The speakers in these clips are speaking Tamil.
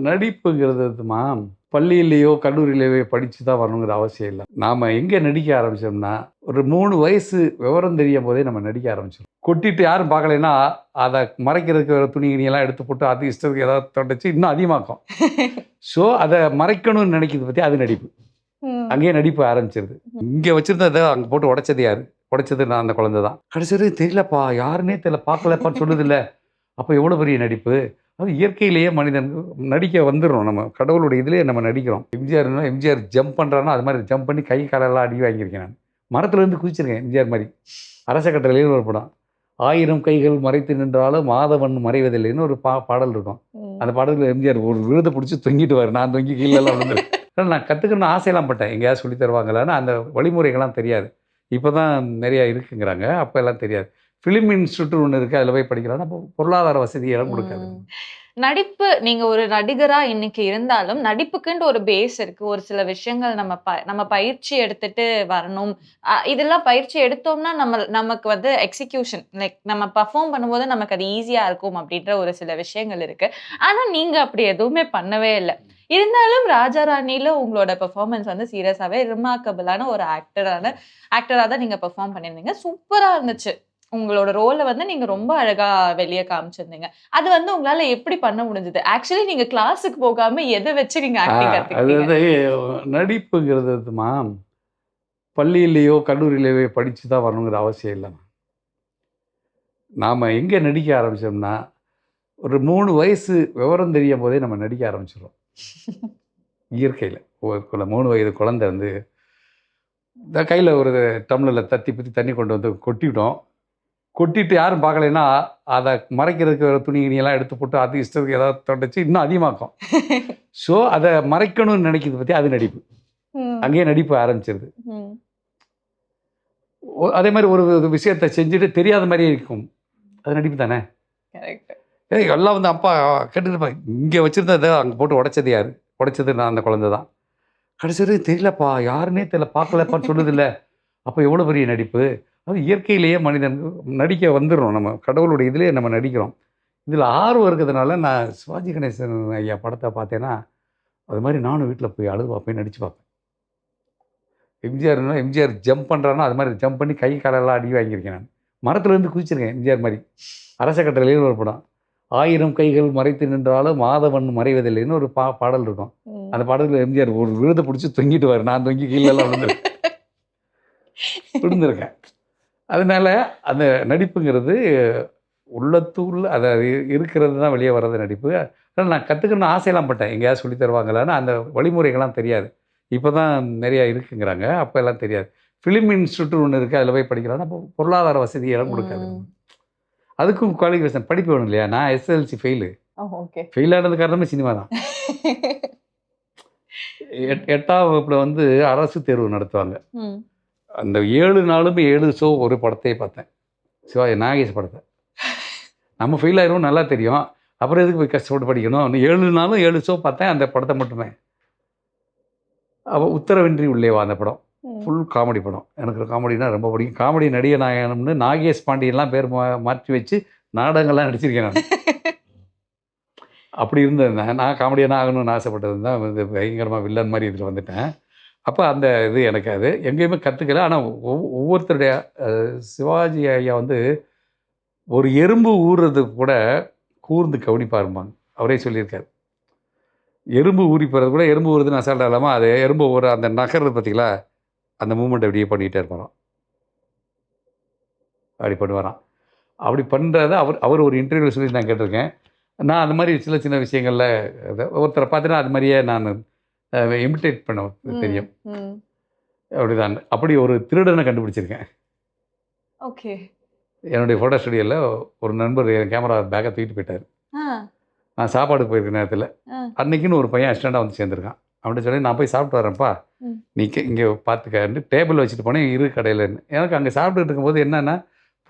நடிப்புங்கிறதுமா பள்ளியிலேயோ கல்லூரியிலேயோ படித்து தான் வரணுங்கிற அவசியம் இல்லை. நாம் எங்கே நடிக்க ஆரம்பித்தோம்னா ஒரு 3 வயசு விவரம் தெரியும் போதே நம்ம நடிக்க ஆரம்பிச்சிடும். கொட்டிட்டு யாரும் பார்க்கலைன்னா அதை மறைக்கிறதுக்கு வேறு துணி கிணியெல்லாம் எடுத்து போட்டு அது இஷ்டத்துக்கு ஏதாவது தொடச்சி இன்னும் அதிகமாக்கும். ஸோ அதை மறைக்கணும்னு நினைக்கிறது பற்றி அது நடிப்பு. அங்கேயே நடிப்பு ஆரம்பிச்சிருது. இங்கே வச்சுருந்ததை அங்கே போட்டு உடைச்சது யார்? உடைச்சது நான் அந்த குழந்தை தான். கடைசி வரைக்கும் தெரியலப்பா, யாருன்னே தெரியல, பார்க்கலப்பான்னு சொல்லுதில்ல. அப்போ எவ்வளோ பெரிய நடிப்பு. அது இயற்கையிலேயே மனிதன் நடிக்க வந்துடும். நம்ம கடவுளுடைய இதுலேயே நம்ம நடிக்கிறோம். எம்ஜிஆர் ஜம்ப் பண்ணுறான்னா அது மாதிரி ஜம்ப் பண்ணி கை காலெல்லாம் அடி வாங்கியிருக்கேன். நான் மரத்துலேருந்து குதிச்சிருக்கேன் எம்ஜிஆர் மாதிரி. அரச கட்டளைன்னு ஒரு படம். 1000 கைகள் மறைத்து நின்றாலும் மாதவன் மறைவதில்லைன்னு ஒரு பாடல் இருக்கும். அந்த பாடலில் எம்ஜிஆர் ஒரு விழுதை பிடிச்சி தொங்கிட்டுவார். நான் தொங்கி கீழெல்லாம் விழுந்துருக்கேன். நான் கற்றுக்கணும்னு ஆசையெல்லாம் பட்டேன். எங்கேயாவது சொல்லி தருவாங்களான்னு. அந்த வழிமுறைகள்லாம் தெரியாது. இப்போ தான் நிறையா இருக்குங்கிறாங்க. அப்போ எல்லாம் தெரியாது. ஃபிலிம் இன்ஸ்டியூட் ஒன்று இருக்குது, அதில் போய் படிக்கிறான்னா அப்போ பொருளாதார வசதி இடம் கொடுக்காது. நடிப்பு நீங்க ஒரு நடிகரா இன்னைக்கு இருந்தாலும் நடிப்புக்குன்ட்டு ஒரு பேஸ் இருக்கு. ஒரு சில விஷயங்கள் நம்ம பயிற்சி எடுத்துட்டு வரணும். இதெல்லாம் பயிற்சி எடுத்தோம்னா நமக்கு வந்து எக்ஸிகியூஷன் லைக் நம்ம பர்ஃபார்ம் பண்ணும்போது நமக்கு அது ஈஸியா இருக்கும் அப்படின்ற ஒரு சில விஷயங்கள் இருக்கு. ஆனா நீங்க அப்படி எதுவுமே பண்ணவே இல்லை. இருந்தாலும் ராஜா ராணியில உங்களோட பெர்ஃபார்மன்ஸ் வந்து சீரியஸாவே ரிமார்க்கபிளான ஒரு ஆக்டரா தான் நீங்க பெர்ஃபார்ம் பண்ணியிருந்தீங்க. சூப்பரா இருந்துச்சு. உங்களோட ரோலை வந்து நீங்க ரொம்ப அழகா வெளியே காமிச்சிருந்தீங்க. அது வந்து உங்களால எப்படி பண்ண முடிஞ்சது? ஆக்சுவலி நீங்க கிளாஸுக்கு போகாம எதை வச்சு நீங்க ஆக்டிங் கத்துக்கிட்டீங்க? நடிப்புங்கிறதுமா பள்ளியிலேயோ கல்லூரியிலேயோ படித்து தான் வரணுங்கிற அவசியம் இல்லை. நாம் எங்கே நடிக்க ஆரம்பித்தோம்னா ஒரு 3 வயசு விவரம் தெரியும் போதே நம்ம நடிக்க ஆரம்பிச்சிடுறோம். இயற்கையில் ஒரு 3 வயது குழந்தை வந்து கையில் ஒரு டம்ளரில் பற்றி தண்ணி கொண்டு வந்து கொட்டிட்டு யாரும் பார்க்கலைன்னா அதை மறைக்கிறதுக்கு வேறு துணி கிணியெல்லாம் எடுத்து போட்டு அது இஷ்டத்துக்கு ஏதாவது தொடச்சி இன்னும் அதிகமாக்கும். ஸோ அதை மறைக்கணும்னு நினைக்கிறது பற்றி அது நடிப்பு. அங்கேயே நடிப்பு ஆரம்பிச்சிருது. அதே மாதிரி ஒரு விஷயத்தை செஞ்சுட்டு தெரியாத மாதிரியே இருக்கும். அது நடிப்பு தானே. எல்லாம் வந்து அப்பா கேட்டுருப்பாங்க, இங்கே வச்சுருந்ததை அங்கே போட்டு உடைச்சது யார்? உடைச்சது நான் அந்த குழந்தை தான். கடைசி வரைக்கும் தெரியலப்பா, யாருன்னே தெரியல, பார்க்கலப்பான்னு சொல்லுதில்ல. அப்போ எவ்வளோ பெரிய நடிப்பு. அது இயற்கையிலேயே மனிதன் நடிக்க வந்துடும். நம்ம கடவுளுடைய இதுலேயே நம்ம நடிக்கிறோம். இதில் ஆர்வம் இருக்கிறதுனால நான் சிவாஜி கணேசன் ஐயா படத்தை பார்த்தேன்னா அது மாதிரி நானும் வீட்டில் போய் போய் நடித்து பார்ப்பேன். எம்ஜிஆர் ஜம்ப் பண்ணுறான்னா அது மாதிரி ஜம்ப் பண்ணி கை காலெல்லாம் அடி வாங்கியிருக்கேன். நான் மரத்துலேருந்து குதிச்சிருக்கேன் எம்ஜிஆர் மாதிரி. அரச கட்டளைன்னு ஒரு படம். 1000 கைகள் மறைத்து நின்றாலும் மாதவன் மறைவதில்லைன்னு ஒரு பாடல் இருக்கும். அந்த பாடலில் எம்ஜிஆர் ஒரு விழுதை பிடிச்சி தொங்கிட்டுவார். நான் தொங்கி கீழெல்லாம் விழுந்திருக்கேன். அதனால அந்த நடிப்புங்கிறது உள்ளத்தூரில் அதை இருக்கிறது தான் வெளியே வர்றது நடிப்பு. அதனால் நான் கற்றுக்கணும்னு ஆசையெல்லாம் பட்டேன். எங்கேயாவது சொல்லி தருவாங்களான்னு. அந்த வழிமுறைகள்லாம் தெரியாது. இப்போ தான் நிறையா இருக்குங்கிறாங்க. அப்போ எல்லாம் தெரியாது. ஃபிலிம் இன்ஸ்டியூட் ஒன்று இருக்குது, அதில் போய் படிக்கிறான்னா அப்போ பொருளாதார வசதி இடம் கொடுக்காது. அதுக்கும் குவாலிஃபிகேஷன் படிப்பு வேணும் இல்லையா? நான் எஸ்எல்சி ஃபெயிலு. ஃபெயில் ஆனது காரணமே சினிமா தான். 8ஆம் வகுப்பில் வந்து அரசு தேர்வு நடத்துவாங்க. அந்த 7 நாளுமே 7 ஷோ ஒரு படத்தையே பார்த்தேன். சிவாஜி நாகேஷ் படத்தை. நம்ம ஃபெயில் ஆயிரும் நல்லா தெரியும். அப்புறம் எதுக்கு போய் கஷ்டப்பட்டு படிக்கணும்? 7 நாளும் 7 ஷோ பார்த்தேன் அந்த படத்தை மட்டுமே. உத்தரவின்றி உள்ளே வா அந்த படம். ஃபுல் காமெடி படம். எனக்கு காமெடினா ரொம்ப பிடிக்கும். காமெடி நடிகை நாயகம்னு நாகேஷ் பாண்டியன்லாம் பேர் மாற்றி வச்சு நாடகங்கள்லாம் நடிச்சிருக்கேன் நான். அப்படி இருந்தது. நான் காமெடியான ஆகணும்னு ஆசைப்பட்டது தான் வந்து பயங்கரமாக வில்லன் மாதிரி இதில் வந்துட்டேன். அப்போ அந்த இது எனக்கு அது எங்கேயுமே கற்றுக்கல. ஆனால் ஒவ்வொருத்தருடைய சிவாஜி ஐயா வந்து ஒரு எறும்பு ஊறுறதுக்கு கூட கூர்ந்து கவனிப்பாருப்பாங்க. அவரே சொல்லியிருக்காரு. எறும்பு ஊறி போகிறது கூட எறும்பு ஊறுதுன்னு அசால்ட்டாக இல்லாமல் அது எறும்பு ஊற அந்த நகர்றது பார்த்திங்களா, அந்த மூமெண்ட் அப்படியே பண்ணிகிட்டே இருப்பாராம். அப்படி பண்ணுவாராம். அப்படி பண்ணுறத அவர் ஒரு இன்டர்வியூவில் சொல்லி நான் கேட்டிருக்கேன். நான் அந்த மாதிரி சின்ன விஷயங்களில் ஒருத்தரை பார்த்தீங்கன்னா அது மாதிரியே நான் இமிட்டேட் பண்ண தெரியும். அப்படிதான். அப்படி ஒரு திருடனை கண்டுபிடிச்சிருக்கேன். ஓகே. என்னுடைய ஃபோட்டோ ஸ்டுடியோவில் ஒரு நண்பர் என் கேமரா பேக்கை தூக்கிட்டு போயிட்டார். நான் சாப்பாடு போயிருக்க நேரத்தில் அன்னைக்குன்னு ஒரு பையன் அசிஸ்டண்டாக வந்து சேர்ந்துருக்கான். அப்படின்னு சொல்லி நான் போய் சாப்பிட்டு வரேன்ப்பா, நீ இங்கே பார்த்துக்கன்னு டேபிள் வச்சுட்டு போனேன் இரு கடையிலன்னு. எனக்கு அங்கே சாப்பிட்டுட்டு இருக்கும்போது என்னென்னா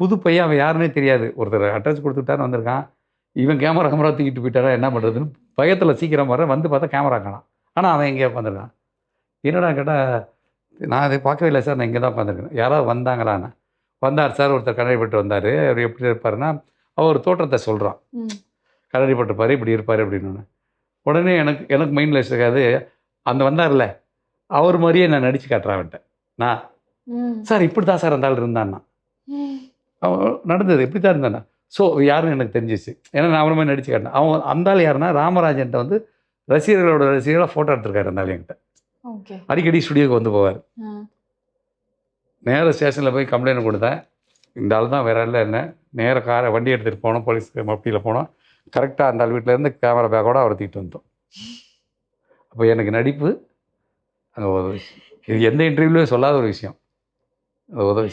புது பையன், அவன் யாருன்னே தெரியாது. ஒருத்தர் அட்ரஸ் கொடுத்துட்டான்னு வந்திருக்கான். இவன் கேமரா தூக்கிட்டு போயிட்டாரா என்ன பண்ணுறதுன்னு பயத்தில் சீக்கிரம் வரேன். வந்து பார்த்தா கேமரா காணாம். ஆனால் அவன் எங்கேயோ உட்காந்துருக்கான். என்னடா கேட்டால் நான் அதை பார்க்கவே இல்லை சார், நான் இங்கே தான் உட்காந்துருக்கேன். யாராவது வந்தாங்களான்னு. வந்தார் சார், ஒருத்தர் கண்ணாடி போட்டு வந்தார். அவர் எப்படி இருப்பாருன்னா அவர் தோற்றத்தை சொல்கிறான். கண்ணாடி போட்டுப்பார், இப்படி இருப்பார் அப்படின்னு. உடனே எனக்கு மைண்டில் இருக்காது, அந்த வந்தார்ல அவர் மாதிரியே நான் நடிச்சு காட்டுறேன் அவன்கிட்ட. நான் சார் இப்படி தான் சார் அந்த ஆள் இருந்தான்னா, அவன் நடந்தது இப்படி தான் இருந்தானா. ஸோ யாருன்னு எனக்கு தெரிஞ்சிச்சு. ஏன்னா நான் அவன மாதிரி நடிச்சு காட்டினேன். அவன் அந்த ஆள் யாருன்னா ராமராஜன்ட்ட வந்து ரசிகர்களோட ரசிகர்களாக ஃபோட்டோ எடுத்திருக்காரு அந்த ஆள் என்கிட்ட. அடிக்கடி ஸ்டுடியோக்கு வந்து போவார். நேராக ஸ்டேஷனில் போய் கம்ப்ளைண்ட் கொடுத்தேன். இந்த ஆள் தான் வேற இல்லை என்ன. நேராக காரை வண்டி எடுத்துகிட்டு போனோம், போலீஸ் மப்பியில் போனோம். கரெக்டாக அந்த ஆள் வீட்டிலேருந்து கேமரா பேக்கோட அவரை தூக்கிட்டு வந்தோம். அப்போ எனக்கு நடிப்பு அங்கே உதவி. இது எந்த இன்டர்வியூலையும் சொல்லாத ஒரு விஷயம். அது உதவி.